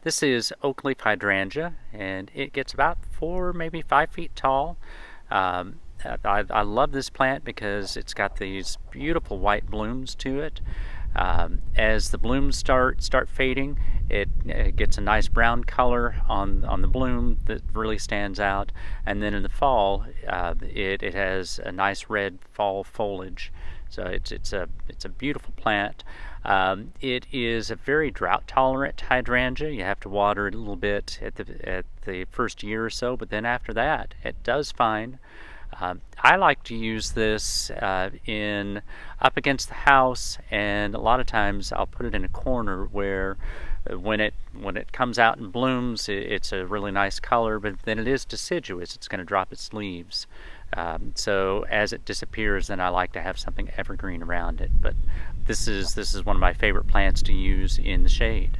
This is Oakleaf Hydrangea, and it gets about 4, maybe 5 feet tall. I love this plant because it's got these beautiful white blooms to it. As the blooms start fading, it gets a nice brown color on the bloom that really stands out, and then in the fall, it has a nice red fall foliage. So it's a beautiful plant. It is a very drought-tolerant hydrangea. You have to water it a little bit at the first year or so, but then after that, it does fine. I like to use this in up against the house, and a lot of times I'll put it in a corner where when it comes out and blooms, it's a really nice color, but then it is deciduous. It's going to drop its leaves. So as it disappears, then I like to have something evergreen around it. But this is one of my favorite plants to use in the shade.